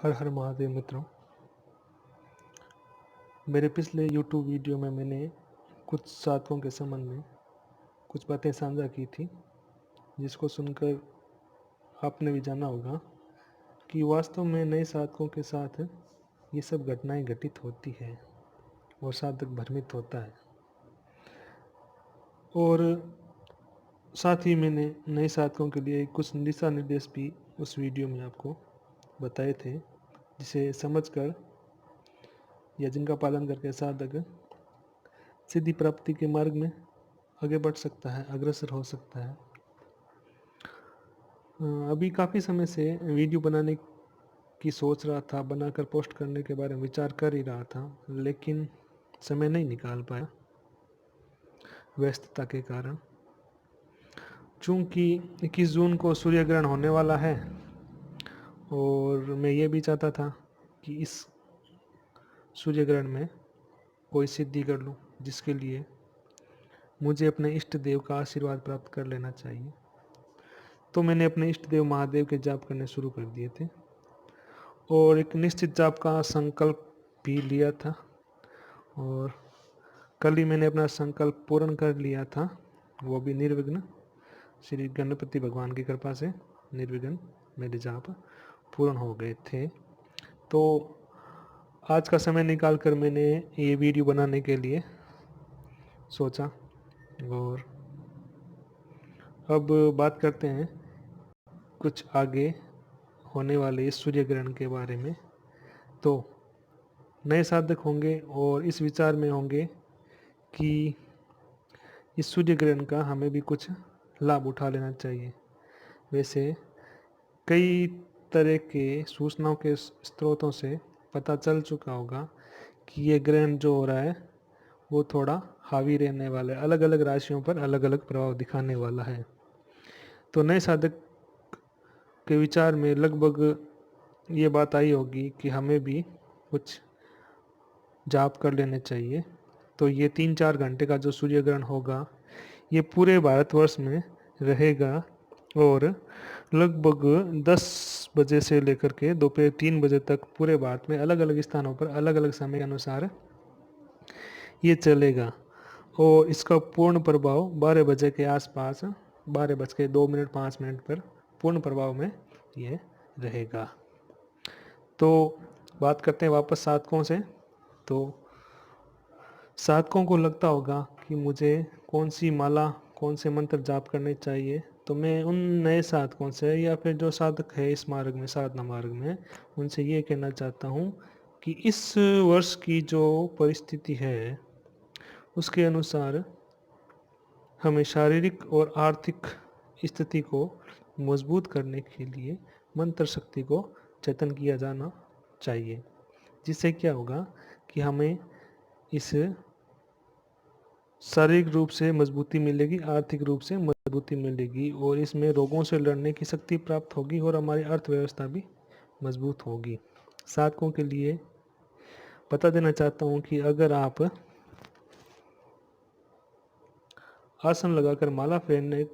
हर हर महादेव मित्रों। मेरे पिछले YouTube वीडियो में मैंने कुछ साधकों के संबंध में कुछ बातें साझा की थी, जिसको सुनकर आपने भी जाना होगा कि वास्तव में नए साधकों के साथ ये सब घटनाएं घटित होती है और साधक भ्रमित होता है। और साथ ही मैंने नए साधकों के लिए कुछ दिशा निर्देश भी उस वीडियो में आपको बताए थे, जिसे समझकर या जिनका पालन करके साधक सिद्धि प्राप्ति के मार्ग में आगे बढ़ सकता है, अग्रसर हो सकता है। अभी काफ़ी समय से वीडियो बनाने की सोच रहा था, बनाकर पोस्ट करने के बारे में विचार कर ही रहा था, लेकिन समय नहीं निकाल पाया व्यस्तता के कारण। चूँकि 21 जून को सूर्य ग्रहण होने वाला है और मैं ये भी चाहता था कि इस सूर्य ग्रहण में कोई सिद्धि कर लूँ, जिसके लिए मुझे अपने इष्ट देव का आशीर्वाद प्राप्त कर लेना चाहिए। तो मैंने अपने इष्ट देव महादेव के जाप करने शुरू कर दिए थे और एक निश्चित जाप का संकल्प भी लिया था, और कल ही मैंने अपना संकल्प पूर्ण कर लिया था, वो भी निर्विघ्न। श्री गणपति भगवान की कृपा से निर्विघ्न मेरे जाप पूर्ण हो गए थे। तो आज का समय निकाल कर मैंने ये वीडियो बनाने के लिए सोचा। और अब बात करते हैं कुछ आगे होने वाले इस सूर्य ग्रहण के बारे में। तो नए साधक होंगे और इस विचार में होंगे कि इस सूर्य ग्रहण का हमें भी कुछ लाभ उठा लेना चाहिए। वैसे कई तरह के सूचनाओं के स्रोतों से पता चल चुका होगा कि ये ग्रहण जो हो रहा है वो थोड़ा हावी रहने वाला है, अलग अलग राशियों पर अलग अलग प्रभाव दिखाने वाला है। तो नए साधक के विचार में लगभग ये बात आई होगी कि हमें भी कुछ जाप कर लेने चाहिए। तो ये 3-4 घंटे का जो सूर्य ग्रहण होगा ये पूरे भारतवर्ष में रहेगा और लगभग 10 बजे से लेकर के दोपहर 3 बजे तक पूरे भारत में अलग अलग स्थानों पर अलग अलग समय के अनुसार ये चलेगा। और इसका पूर्ण प्रभाव 12 बजे के आसपास 12:02 पर पूर्ण प्रभाव में ये रहेगा। तो बात करते हैं वापस साधकों से। तो साधकों को लगता होगा कि मुझे कौन सी माला, कौन से मंत्र जाप करने चाहिए। तो मैं उन नए साधकों से या फिर जो साधक है इस मार्ग में, साधना मार्ग में, उनसे ये कहना चाहता हूँ कि इस वर्ष की जो परिस्थिति है उसके अनुसार हमें शारीरिक और आर्थिक स्थिति को मजबूत करने के लिए मंत्र शक्ति को चेतन किया जाना चाहिए। जिससे क्या होगा कि हमें इस शारीरिक रूप से मजबूती मिलेगी, आर्थिक रूप से मजबूती मिलेगी और इसमें रोगों से लड़ने की शक्ति प्राप्त होगी और हमारी अर्थव्यवस्था भी मजबूत होगी। साधकों के लिए बता देना चाहता हूँ कि अगर आप आसन लगाकर माला फेरने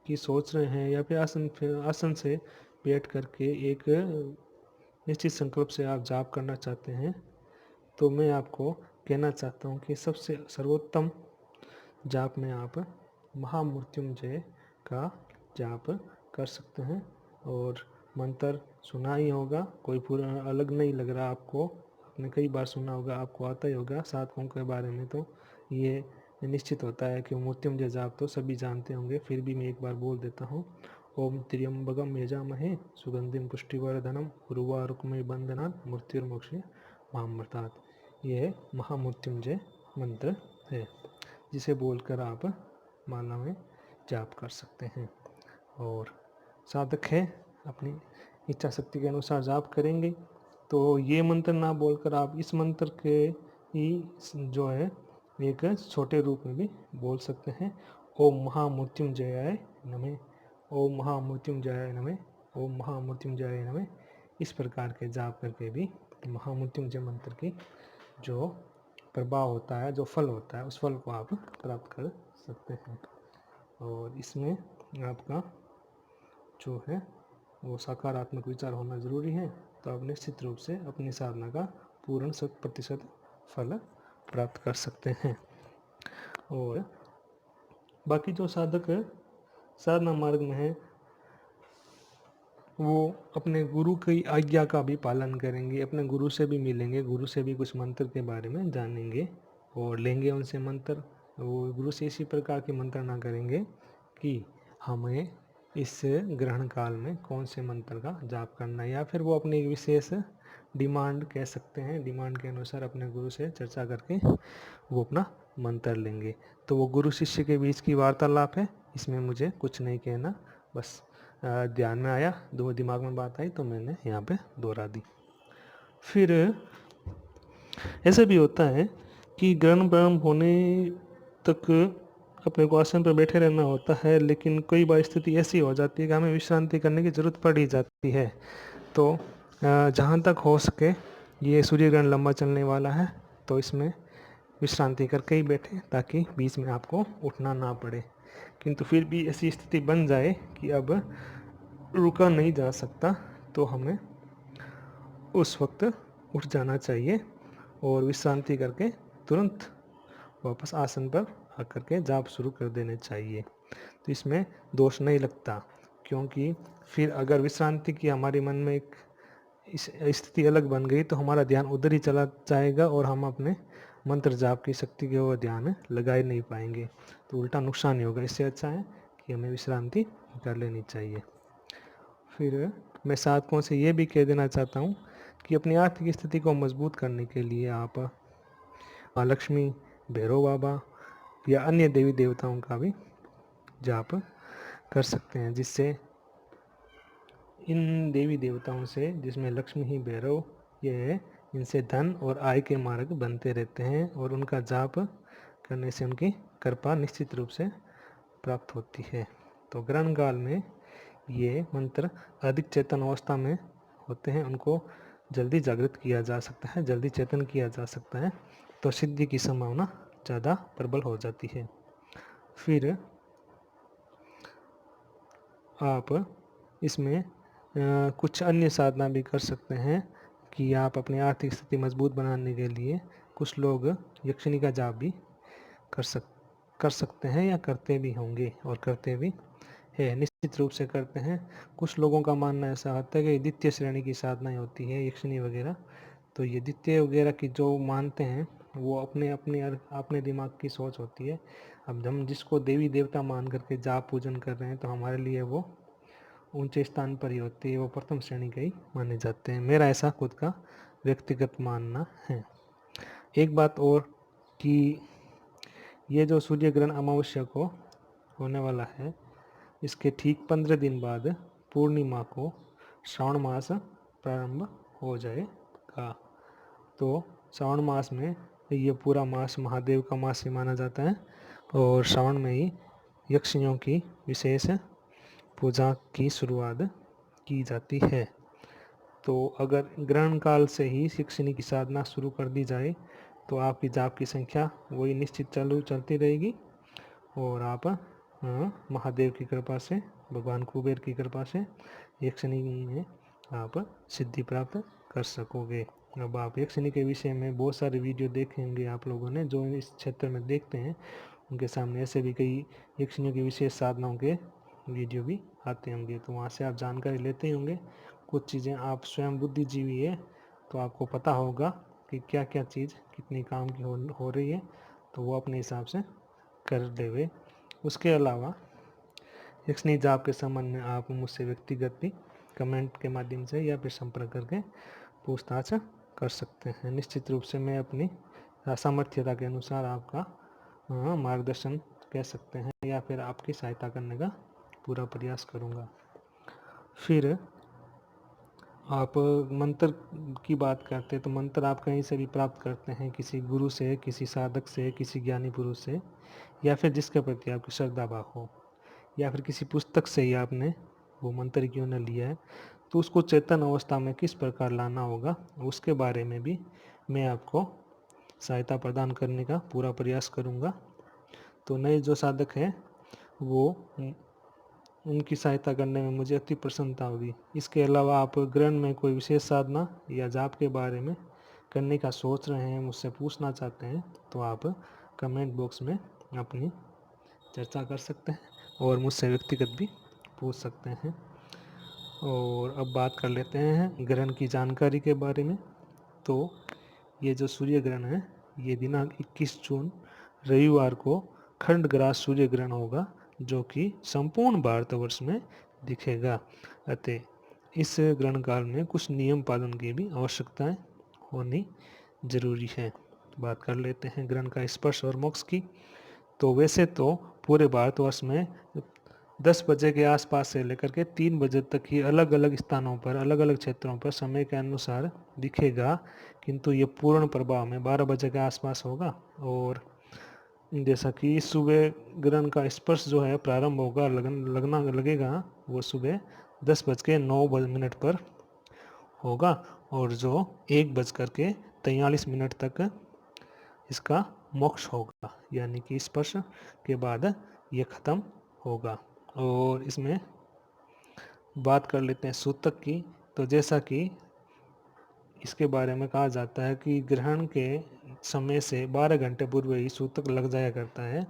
की सोच रहे हैं या फिर आसन से बैठ करके एक निश्चित संकल्प से आप जाप करना चाहते हैं, तो मैं आपको कहना चाहता हूँ कि सबसे सर्वोत्तम जाप में आप महामृत्युंजय का जाप कर सकते हैं। और मंत्र सुना ही होगा, कोई पूरा अलग नहीं लग रहा आपको, आपने कई बार सुना होगा, आपको आता ही होगा साधकों के बारे में। तो ये निश्चित होता है कि मृत्युंजय जाप तो सभी जानते होंगे, फिर भी मैं एक बार बोल देता हूँ। ओम त्र्यंबकम यजामहे सुगंधिम पुष्टिवर्धनम उर्वारुकमय बंधनात् मृत्युर्मोक्षे मामृतात्। यह महामृत्युंजय मंत्र है, जिसे बोलकर आप माला में जाप कर सकते हैं। और साधक है अपनी इच्छा शक्ति के अनुसार जाप करेंगे तो ये मंत्र ना बोलकर आप इस मंत्र के ही जो है एक छोटे रूप में भी बोल सकते हैं। ओम महामृत्युंजयाय नमः, ओम महामृत्युंजयाय नमः, ओम महामृत्युंजयाय नमः। इस प्रकार के जाप करके भी महामृत्युंजय मंत्र की जो प्रभाव होता है, जो फल होता है, उस फल को आप प्राप्त कर सकते हैं। और इसमें आपका जो है वो सकारात्मक विचार होना ज़रूरी है, तो आप निश्चित रूप से अपनी साधना का पूर्ण 100% फल प्राप्त कर सकते हैं। और बाकी जो साधक साधना मार्ग में है वो अपने गुरु की आज्ञा का भी पालन करेंगे, अपने गुरु से भी मिलेंगे, गुरु से भी कुछ मंत्र के बारे में जानेंगे और लेंगे उनसे मंत्र। वो गुरु से इसी प्रकार की मंत्रणा करेंगे कि हमें इस ग्रहण काल में कौन से मंत्र का जाप करना है, या फिर वो अपनी एक विशेष डिमांड कह सकते हैं, डिमांड के अनुसार अपने गुरु से चर्चा करके वो अपना मंत्र लेंगे। तो वो गुरु शिष्य के बीच की वार्तालाप है, इसमें मुझे कुछ नहीं कहना, बस ध्यान में आया, दिमाग में बात आई तो मैंने यहाँ पे दोहरा दी। फिर ऐसे भी होता है कि ग्रहण प्रारंभ होने तक अपने को आसन पर बैठे रहना होता है, लेकिन कई बार स्थिति ऐसी हो जाती है कि हमें विश्रांति करने की ज़रूरत पड़ ही जाती है। तो जहाँ तक हो सके ये सूर्य ग्रहण लंबा चलने वाला है, तो इसमें विश्रांति करके ही बैठे ताकि बीच में आपको उठना ना पड़े। किंतु फिर भी ऐसी स्थिति बन जाए कि अब रुका नहीं जा सकता, तो हमें उस वक्त उठ जाना चाहिए और विश्रांति करके तुरंत वापस आसन पर आकर के जाप शुरू कर देने चाहिए। तो इसमें दोष नहीं लगता, क्योंकि फिर अगर विश्रांति की हमारे मन में एक स्थिति अलग बन गई तो हमारा ध्यान उधर ही चला जाएगा और हम अपने मंत्र जाप की शक्ति के ओर ध्यान लगा ही नहीं पाएंगे, तो उल्टा नुकसान ही होगा। इससे अच्छा है कि हमें विश्रांति कर लेनी चाहिए। फिर मैं साधकों से ये भी कह देना चाहता हूँ कि अपनी आर्थिक स्थिति को मजबूत करने के लिए आप माँ लक्ष्मी, भैरव बाबा या अन्य देवी देवताओं का भी जाप कर सकते हैं, जिससे इन देवी देवताओं से, जिसमें लक्ष्मी ही भैरव ये है, इनसे धन और आय के मार्ग बनते रहते हैं और उनका जाप करने से उनकी कृपा निश्चित रूप से प्राप्त होती है। तो ग्रहण काल में ये मंत्र अधिक चेतन अवस्था में होते हैं, उनको जल्दी जागृत किया जा सकता है, जल्दी चेतन किया जा सकता है, तो सिद्धि की संभावना ज़्यादा प्रबल हो जाती है। फिर आप इसमें कुछ अन्य साधना भी कर सकते हैं कि आप अपनी आर्थिक स्थिति मजबूत बनाने के लिए कुछ लोग यक्षिणी का जाप भी कर सकते हैं या करते भी होंगे और करते भी है, निश्चित रूप से करते हैं। कुछ लोगों का मानना ऐसा होता है कि द्वितीय श्रेणी की साधनाएं होती है यक्षिणी वगैरह, तो ये द्वितीय वगैरह की जो मानते हैं वो अपने दिमाग की सोच होती है। अब हम जिसको देवी देवता मान करके जाप पूजन कर रहे हैं तो हमारे लिए वो ऊंचे स्थान पर ही होती है, वो प्रथम श्रेणी के ही माने जाते हैं। मेरा ऐसा खुद का व्यक्तिगत मानना है। एक बात और कि ये जो सूर्य ग्रहण अमावस्या को होने वाला है, इसके ठीक 15 दिन बाद पूर्णिमा को श्रावण मास प्रारंभ हो जाएगा। तो श्रावण मास में ये पूरा मास महादेव का मास ही माना जाता है और श्रावण में ही यक्षिणियों की विशेष पूजा की शुरुआत की जाती है। तो अगर ग्रहण काल से ही यक्षिणी की साधना शुरू कर दी जाए तो आपकी जाप की संख्या वही निश्चित चलती रहेगी और आप महादेव की कृपा से, भगवान कुबेर की कृपा से यक्षिणी में आप सिद्धि प्राप्त कर सकोगे। अब आप यक्षिणी के विषय में बहुत सारे वीडियो देखेंगे आप लोगों ने, जो इस क्षेत्र में देखते हैं उनके सामने ऐसे भी कई यक्षिणियों की विशेष साधनाओं के वीडियो भी आते होंगे, तो वहाँ से आप जानकारी लेते ही होंगे। कुछ चीज़ें आप स्वयं बुद्धिजीवी है तो आपको पता होगा कि क्या क्या चीज़ कितनी काम की हो रही है, तो वो अपने हिसाब से कर देवे। उसके अलावा यक्षिणी जाप के संबंध में आप मुझसे व्यक्तिगत भी कमेंट के माध्यम से या फिर संपर्क करके पूछताछ कर सकते हैं। निश्चित रूप से मैं अपनी सामर्थ्यता के अनुसार आपका मार्गदर्शन कह सकते हैं या फिर आपकी सहायता करने का पूरा प्रयास करूँगा। फिर आप मंत्र की बात करते हैं तो मंत्र आप कहीं से भी प्राप्त करते हैं, किसी गुरु से, किसी साधक से, किसी ज्ञानी पुरुष से, या फिर जिसके प्रति आपकी श्रद्धा भाव हो, या फिर किसी पुस्तक से ही आपने वो मंत्र क्यों न लिया है, तो उसको चेतन अवस्था में किस प्रकार लाना होगा उसके बारे में भी मैं आपको सहायता प्रदान करने का पूरा प्रयास करूँगा। तो नए जो साधक हैं वो उनकी सहायता करने में मुझे अति प्रसन्नता होगी। इसके अलावा आप ग्रहण में कोई विशेष साधना या जाप के बारे में करने का सोच रहे हैं, मुझसे पूछना चाहते हैं, तो आप कमेंट बॉक्स में अपनी चर्चा कर सकते हैं और मुझसे व्यक्तिगत भी पूछ सकते हैं। और अब बात कर लेते हैं ग्रहण की जानकारी के बारे में। तो ये जो सूर्य ग्रहण है, ये दिनांक 21 जून रविवार को खंडग्रास सूर्य ग्रहण होगा, जो कि संपूर्ण भारतवर्ष में दिखेगा। अतः इस ग्रहण काल में कुछ नियम पालन की भी आवश्यकताएं होनी जरूरी है। बात कर लेते हैं ग्रहण का स्पर्श और मोक्ष की। तो वैसे तो पूरे भारतवर्ष में 10 बजे के आसपास से लेकर के 3 बजे तक ही अलग अलग स्थानों पर, अलग अलग क्षेत्रों पर समय के अनुसार दिखेगा, किंतु ये पूर्ण प्रभाव में 12 बजे के आसपास होगा। और जैसा कि सुबह ग्रहण का स्पर्श जो है प्रारंभ होगा, लगना लगेगा, वो सुबह 10:09 पर होगा और जो 1:43 तक इसका मोक्ष होगा, यानी कि स्पर्श के बाद ये खत्म होगा। और इसमें बात कर लेते हैं सूतक की। तो जैसा कि इसके बारे में कहा जाता है कि ग्रहण के समय से 12 घंटे पूर्व ही सूतक लग जाया करता है।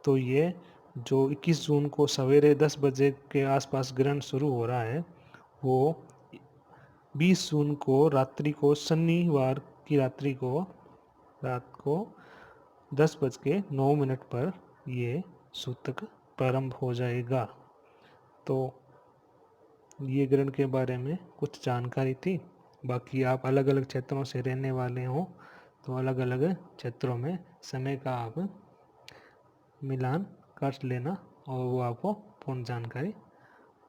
तो ये जो 21 जून को सवेरे 10 बजे के आसपास ग्रहण शुरू हो रहा है, वो 20 जून को रात्रि को, शनिवार की रात्रि को, रात को 10:09 पर ये सूतक प्रारंभ हो जाएगा। तो ये ग्रहण के बारे में कुछ जानकारी थी। बाकी आप अलग अलग क्षेत्रों से रहने वाले हो, तो अलग अलग क्षेत्रों में समय का आप मिलान कर लेना और वो आपको पूर्ण जानकारी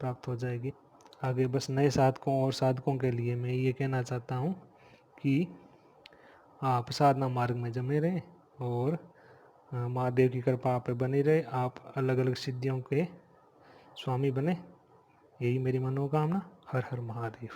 प्राप्त हो जाएगी। आगे बस नए साधकों और साधकों के लिए मैं ये कहना चाहता हूँ कि आप साधना मार्ग में जमे रहें और महादेव की कृपा आप पे बनी रहे, आप अलग अलग सिद्धियों के स्वामी बने, यही मेरी मनोकामना। हर हर महादेव।